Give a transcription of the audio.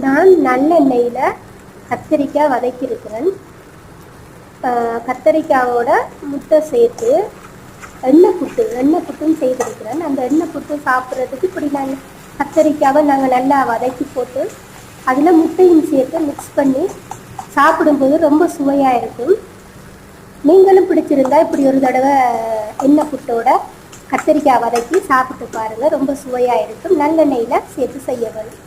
நான் நல்லெண்ணெயில் கத்தரிக்காய் வதக்கியிருக்கிறேன். கத்தரிக்காயோட முட்டை சேர்த்து எண்ணெய் புட்டும் செய்திருக்கிறேன். அந்த எண்ணெய் புட்டு சாப்பிட்றதுக்கு இப்படி நாங்கள் கத்தரிக்காவை நல்லா வதக்கி போட்டு அதில் முட்டையும் சேர்த்து மிக்ஸ் பண்ணி சாப்பிடும்போது ரொம்ப சுவையாக இருக்கும். நீங்களும் பிடிச்சிருந்தா இப்படி ஒரு தடவை எண்ணெய் புட்டோட கத்தரிக்காய் வதக்கி சாப்பிட்டு பாருங்கள். ரொம்ப சுவையாக இருக்கும். நல்லெண்ணெயில் சேர்த்து செய்ய வரும்.